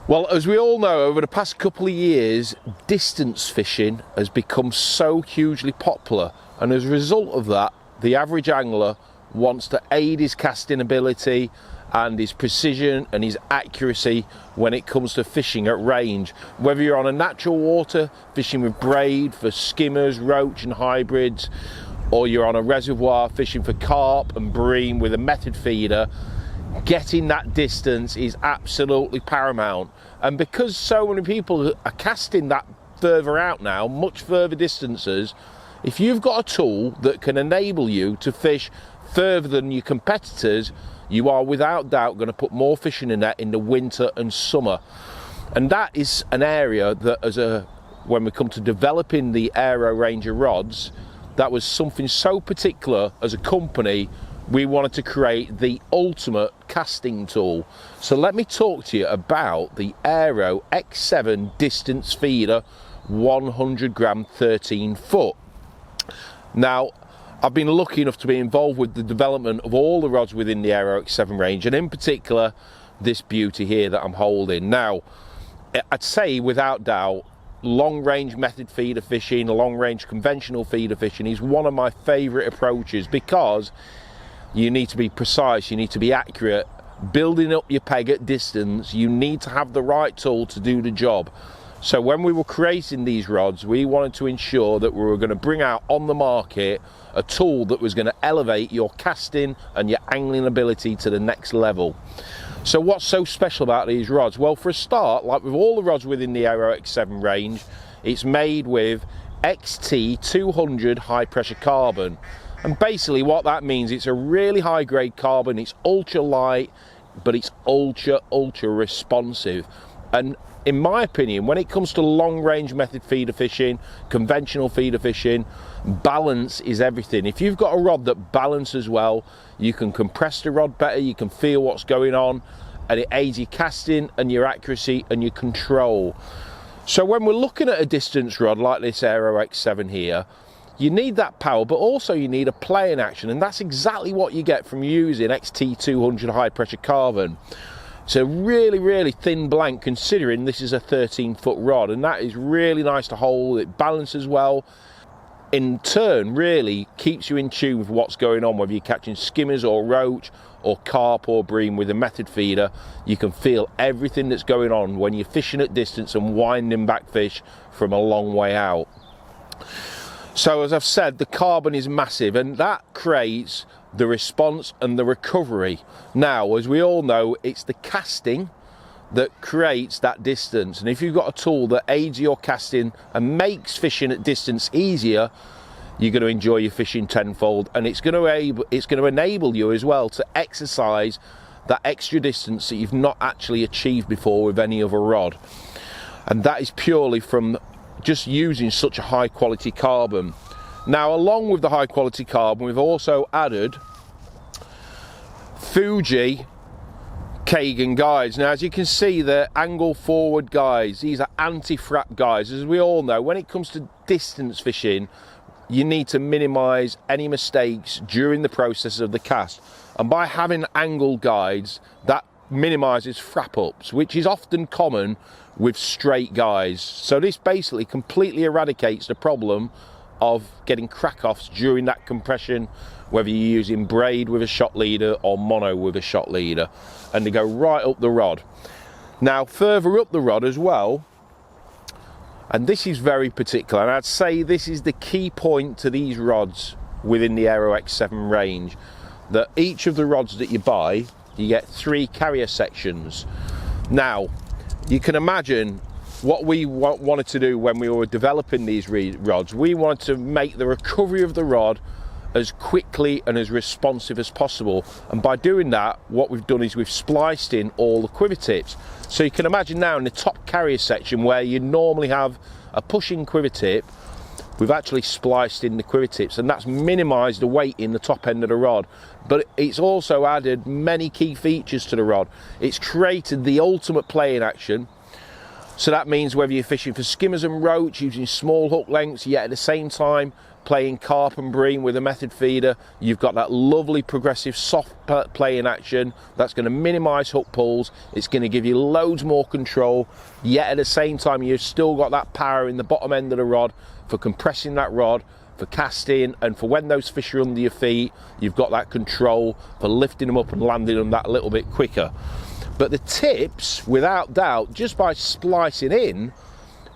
Well, as we all know, over the past couple of years, distance fishing has become so hugely popular, and as a result of that, the average angler wants to aid his casting ability and his precision and his accuracy when it comes to fishing at range. Whether you're on a natural water, fishing with braid for skimmers, roach and hybrids, or you're on a reservoir fishing for carp and bream with a method feeder, getting that distance is absolutely paramount. And because so many people are casting that further out now, much further distances, if you've got a tool that can enable you to fish further than your competitors, you are without doubt going to put more fish in the net in the winter and summer. And that is an area that when we come to developing the AERO range of rods, that was something so particular as a company. We wanted to create the ultimate casting tool. So let me talk to you about the AERO X7 distance feeder 100 gram 13 foot. Now, I've been lucky enough to be involved with the development of all the rods within the AERO X7 range, and in particular this beauty here that I'm holding. Now, I'd say without doubt, long range method feeder fishing, long range conventional feeder fishing is one of my favorite approaches, because you need to be precise, you need to be accurate. Building up your peg at distance, you need to have the right tool to do the job. So when we were creating these rods, we wanted to ensure that we were going to bring out on the market a tool that was going to elevate your casting and your angling ability to the next level. So what's so special about these rods? Well, for a start, like with all the rods within the AERO X7 range, it's made with XT200 high pressure carbon. And basically what that means, it's a really high grade carbon, it's ultra light, but it's ultra responsive. And in my opinion, when it comes to long range method feeder fishing, conventional feeder fishing, balance is everything. If you've got a rod that balances well, you can compress the rod better, you can feel what's going on, and it aids your casting and your accuracy and your control. So when we're looking at a distance rod like this AERO X7 here, you need that power, but also you need a play in action, and that's exactly what you get from using XT200 high pressure carbon. It's a really thin blank, considering this is a 13 foot rod, and that is really nice to hold. It balances well, in turn really keeps you in tune with what's going on, whether you're catching skimmers or roach or carp or bream with a method feeder. You can feel everything that's going on when you're fishing at distance and winding back fish from a long way out. So as I've said, the carbon is massive, and that creates the response and the recovery. Now, as we all know, it's the casting that creates that distance, and if you've got a tool that aids your casting and makes fishing at distance easier, you're going to enjoy your fishing tenfold, and it's going to enable you as well to exercise that extra distance that you've not actually achieved before with any other rod. And that is purely from just using such a high quality carbon. Now, along with the high quality carbon, we've also added Fuji Kagan guides. Now, as you can see, they're angle forward guides. These are anti-frap guides. As we all know, when it comes to distance fishing, you need to minimize any mistakes during the process of the cast, and by having angle guides, that minimizes frap ups, which is often common with straight guys. So this basically completely eradicates the problem of getting crack-offs during that compression, whether you're using braid with a shot leader or mono with a shot leader, and they go right up the rod. Now, further up the rod as well, and this is very particular, and I'd say this is the key point to these rods within the AERO X7 range, that each of the rods that you buy, you get 3 carrier sections. Now, you can imagine what we wanted to do when we were developing these rods. We wanted to make the recovery of the rod as quickly and as responsive as possible, and by doing that, what we've done is we've spliced in all the quiver tips. So you can imagine now in the top carrier section, where you normally have a pushing quiver tip, we've actually spliced in the quiver tips, and that's minimized the weight in the top end of the rod. But it's also added many key features to the rod. It's created the ultimate play in action. So that means whether you're fishing for skimmers and roach using small hook lengths, yet at the same time playing carp and bream with a method feeder, you've got that lovely progressive soft play in action that's going to minimise hook pulls. It's going to give you loads more control, yet at the same time you've still got that power in the bottom end of the rod for compressing that rod, for casting, and for when those fish are under your feet, you've got that control for lifting them up and landing them that little bit quicker. But the tips, without doubt, just by splicing in,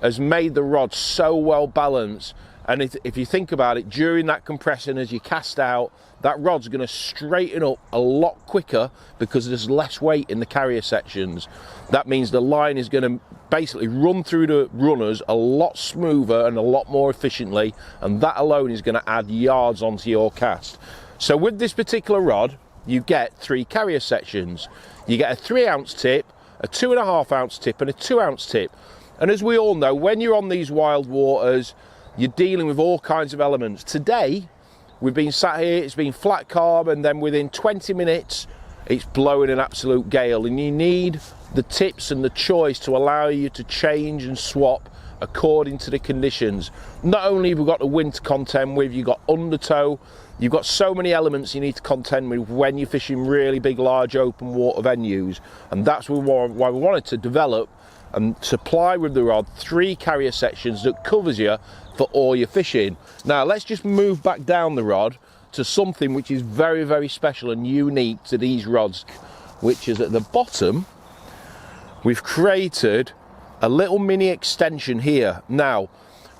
has made the rod so well balanced. And if you think about it, during that compression as you cast out, that rod's going to straighten up a lot quicker because there's less weight in the carrier sections. That means the line is going to basically run through the runners a lot smoother and a lot more efficiently, and that alone is going to add yards onto your cast. So with this particular rod, you get 3 carrier sections. You get a 3 ounce tip, a 2.5 ounce tip, and a 2 ounce tip. And as we all know, when you're on these wild waters, you're dealing with all kinds of elements. Today, we've been sat here, it's been flat carb, and then within 20 minutes, it's blowing an absolute gale. And you need the tips and the choice to allow you to change and swap according to the conditions. Not only have we got the wind to contend with, you've got undertow, you've got so many elements you need to contend with when you're fishing really big, large open water venues. And that's why we wanted to develop and supply with the rod 3 carrier sections that covers you for all your fishing. Now let's just move back down the rod to something which is very, very special and unique to these rods, which is at the bottom. We've created a little mini extension here. Now,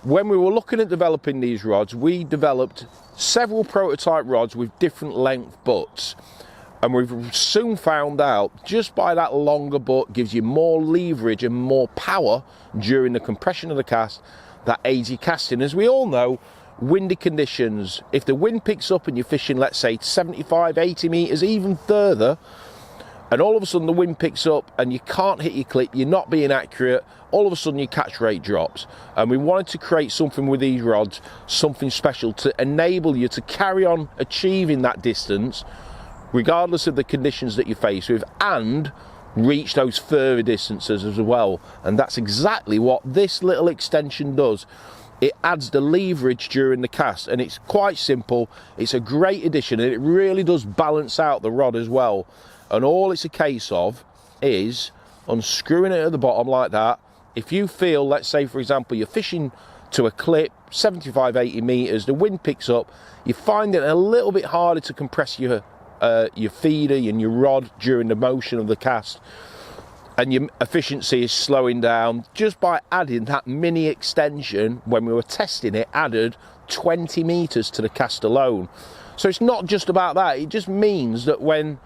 when we were looking at developing these rods, we developed several prototype rods with different length butts. And we've soon found out just by that longer butt gives you more leverage and more power during the compression of the cast that aids your casting. As we all know, windy conditions, if the wind picks up and you're fishing, let's say 75, 80 meters, even further, and all of a sudden the wind picks up and you can't hit your clip, you're not being accurate, all of a sudden your catch rate drops. And we wanted to create something with these rods, something special to enable you to carry on achieving that distance regardless of the conditions that you face with, and reach those further distances as well. And that's exactly what this little extension does. It adds the leverage during the cast, and it's quite simple. It's a great addition, and it really does balance out the rod as well. And all it's a case of is unscrewing it at the bottom like that. If you feel, let's say for example, you're fishing to a clip 75, 80 meters, the wind picks up, you find it a little bit harder to compress your feeder and your rod during the motion of the cast, and your efficiency is slowing down. Just by adding that mini extension, when we were testing it, added 20 meters to the cast alone. So it's not just about that, it just means that when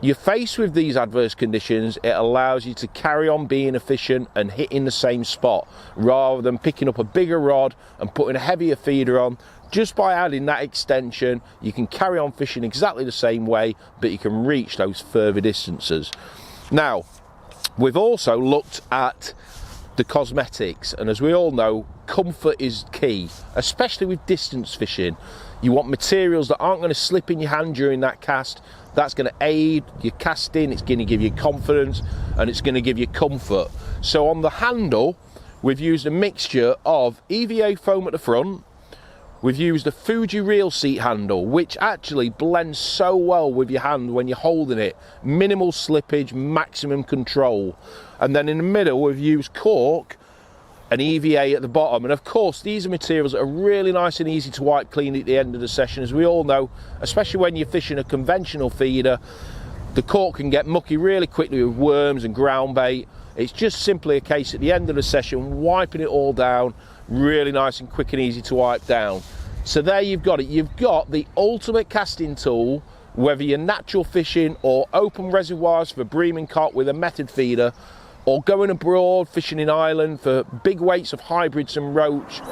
you're faced with these adverse conditions, it allows you to carry on being efficient and hitting the same spot rather than picking up a bigger rod and putting a heavier feeder on. Just by adding that extension, you can carry on fishing exactly the same way, but you can reach those further distances. Now, we've also looked at the cosmetics, and as we all know, comfort is key, especially with distance fishing. You want materials that aren't going to slip in your hand during that cast. That's going to aid your casting, it's going to give you confidence, and it's going to give you comfort. So on the handle, we've used a mixture of EVA foam at the front. We've used a Fuji reel seat handle, which actually blends so well with your hand when you're holding it. Minimal slippage, maximum control. And then in the middle, we've used cork and EVA at the bottom. And of course, these are materials that are really nice and easy to wipe clean at the end of the session. As we all know, especially when you're fishing a conventional feeder, the cork can get mucky really quickly with worms and ground bait. It's just simply a case at the end of the session, wiping it all down, really nice and quick and easy to wipe down. So there you've got it. You've got the ultimate casting tool, whether you're natural fishing or open reservoirs for bream and carp with a method feeder, or going abroad fishing in Ireland for big weights of hybrids and roach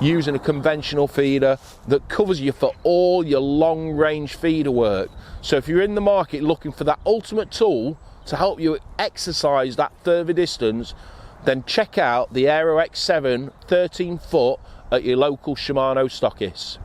using a conventional feeder that covers you for all your long range feeder work. So if you're in the market looking for that ultimate tool to help you exercise that further distance, then check out the AERO X7 13 foot at your local Shimano stockist.